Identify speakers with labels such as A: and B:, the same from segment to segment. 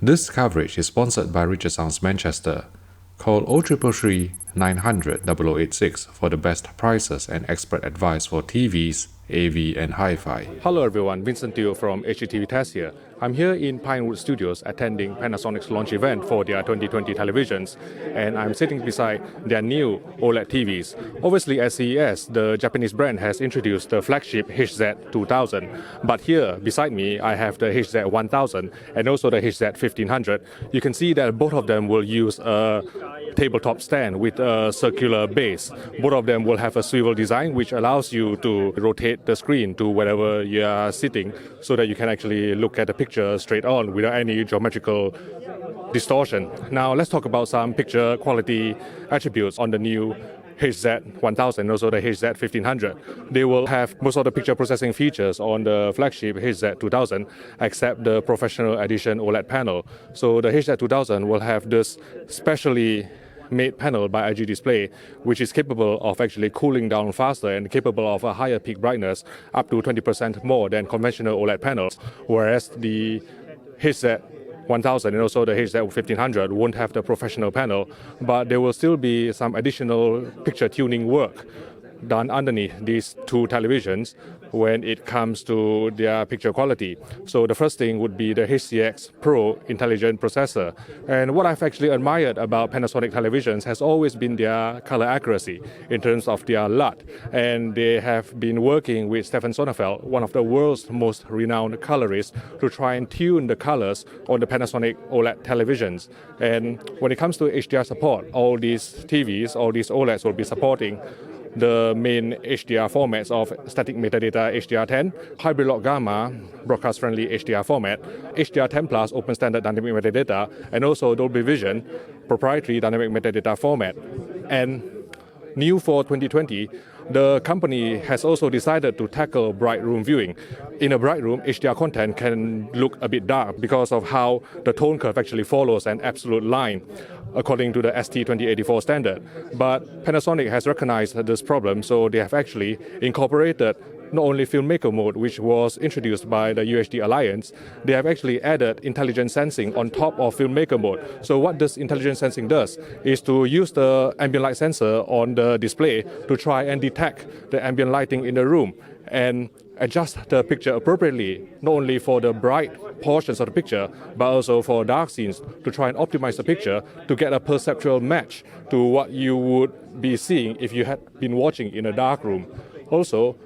A: This coverage is sponsored by Richard Sounds Manchester. Call 0333 900 0086 for the best prices and expert advice for TVs, AV and Hi-Fi.
B: Hello everyone, Vincent Teo from HZ Test here. I'm here in Pinewood Studios attending Panasonic's launch event for their 2020 televisions, and I'm sitting beside their new OLED TVs. Obviously at CES, the Japanese brand has introduced the flagship HZ2000, but here beside me I have the HZ1000 and also the HZ1500. You can see that both of them will use a tabletop stand with a circular base. Both of them will have a swivel design which allows you to rotate the screen to wherever you are sitting so that you can actually look at the picture straight on without any geometrical distortion. Now let's talk about some picture quality attributes on the new HZ1000 and also the HZ1500. They will have most of the picture processing features on the flagship HZ2000 except the professional edition OLED panel. So the HZ2000 will have this specially made panel by IG Display, which is capable of actually cooling down faster and capable of a higher peak brightness, up to 20% more than conventional OLED panels, whereas the HZ1000 and also the HZ1500 won't have the professional panel, but there will still be some additional picture tuning work done underneath these two televisions when it comes to their picture quality. So the first thing would be the HCX Pro intelligent processor. And what I've actually admired about Panasonic televisions has always been their color accuracy in terms of their LUT. And they have been working with Stefan Sonnefeld, one of the world's most renowned colorists, to try and tune the colors on the Panasonic OLED televisions. And when it comes to HDR support, all these TVs, all these OLEDs will be supporting the main HDR formats of static metadata HDR10, hybrid log gamma, broadcast-friendly HDR format, HDR10 plus open standard dynamic metadata, and also Dolby Vision proprietary dynamic metadata format. And new for 2020, the company has also decided to tackle bright room viewing. In a bright room, HDR content can look a bit dark because of how the tone curve actually follows an absolute line according to the ST2084 standard. But Panasonic has recognized this problem, so they have actually incorporated not only Filmmaker Mode, which was introduced by the UHD Alliance, they have actually added intelligent sensing on top of Filmmaker Mode. So what this intelligent sensing does is to use the ambient light sensor on the display to try and detect the ambient lighting in the room and adjust the picture appropriately, not only for the bright portions of the picture, but also for dark scenes to try and optimize the picture to get a perceptual match to what you would be seeing if you had been watching in a dark room. Also,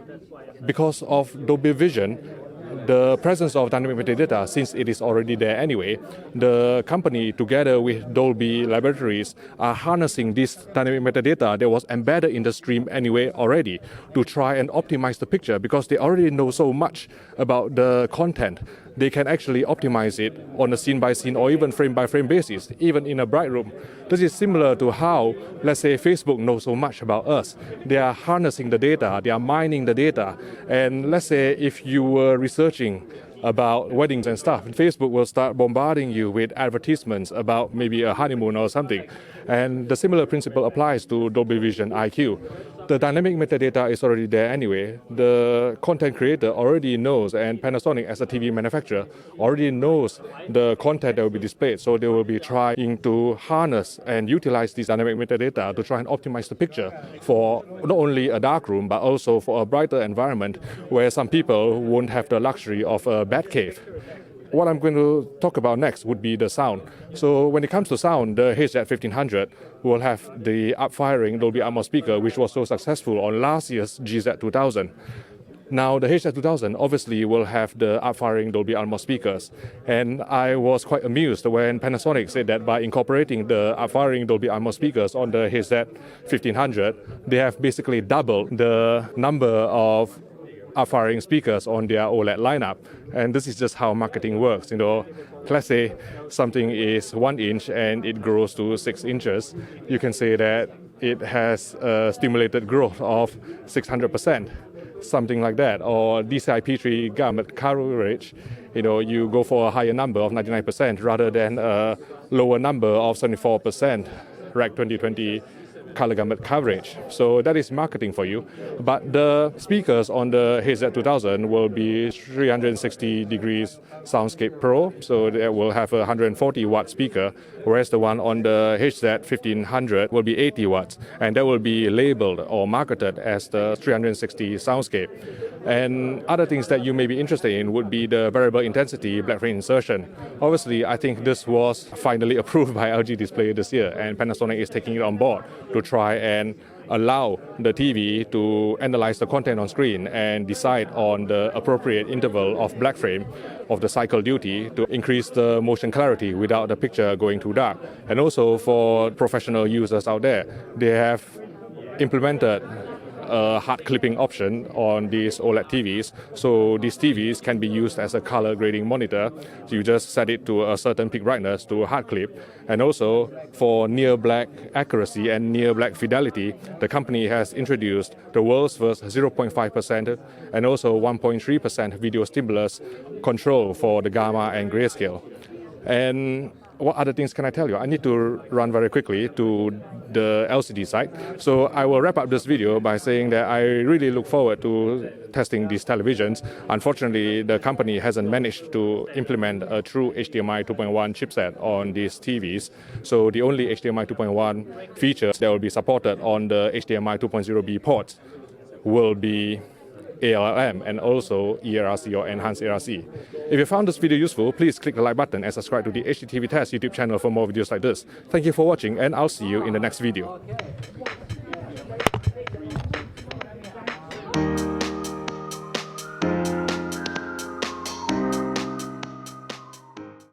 B: because of Dolby Vision, the presence of dynamic metadata, since it is already there anyway, the company together with Dolby Laboratories are harnessing this dynamic metadata that was embedded in the stream anyway already to try and optimize the picture because they already know so much about the content. They can actually optimize it on a scene-by-scene or even frame-by-frame basis, even in a bright room. This is similar to how, let's say, Facebook knows so much about us. They are harnessing the data, they are mining the data, and let's say if you were researching about weddings and stuff, Facebook will start bombarding you with advertisements about maybe a honeymoon or something. And the similar principle applies to Dolby Vision IQ. The dynamic metadata is already there anyway. The content creator already knows, and Panasonic as a TV manufacturer already knows the content that will be displayed. So they will be trying to harness and utilize this dynamic metadata to try and optimize the picture for not only a dark room, but also for a brighter environment where some people won't have the luxury of a bat cave. What I'm going to talk about next would be the sound. So when it comes to sound, the HZ1500 will have the upfiring Dolby Atmos speaker, which was so successful on last year's HZ2000. Now the HZ2000 obviously will have the upfiring Dolby Atmos speakers, and I was quite amused when Panasonic said that by incorporating the upfiring Dolby Atmos speakers on the HZ1500, they have basically doubled the number of upfiring speakers on their OLED lineup. And this is just how marketing works. Let's say something is 1 inch and it grows to 6 inches. You can say that it has a stimulated growth of 600%, something like that. Or DCI-P3 gamut coverage, you go for a higher number of 99% rather than a lower number of 74% REC 2020 color gamut coverage. So that is marketing for you. But the speakers on the HZ2000 will be 360 degrees Soundscape Pro, so they will have a 140 watt speaker, whereas the one on the HZ1500 will be 80 watts, and that will be labeled or marketed as the 360 Soundscape. And other things that you may be interested in would be the variable intensity black frame insertion. Obviously, I think this was finally approved by LG Display this year, and Panasonic is taking it on board to try and allow the TV to analyze the content on screen and decide on the appropriate interval of black frame of the cycle duty to increase the motion clarity without the picture going too dark. And also for professional users out there, they have implemented a hard clipping option on these OLED TVs. So these TVs can be used as a color grading monitor. So you just set it to a certain peak brightness to hard clip. And also for near black accuracy and near black fidelity, the company has introduced the world's first 0.5% and also 1.3% video stimulus control for the gamma and grayscale. And what other things can I tell you? I need to run very quickly to the LCD side. So I will wrap up this video by saying that I really look forward to testing these televisions. Unfortunately, the company hasn't managed to implement a true HDMI 2.1 chipset on these TVs. So the only HDMI 2.1 features that will be supported on the HDMI 2.0B ports will be ALM and also ERRC or Enhanced ARC. If you found this video useful, please click the like button and subscribe to the HDTV Test YouTube channel for more videos like this. Thank you for watching, and I'll see you in the next video.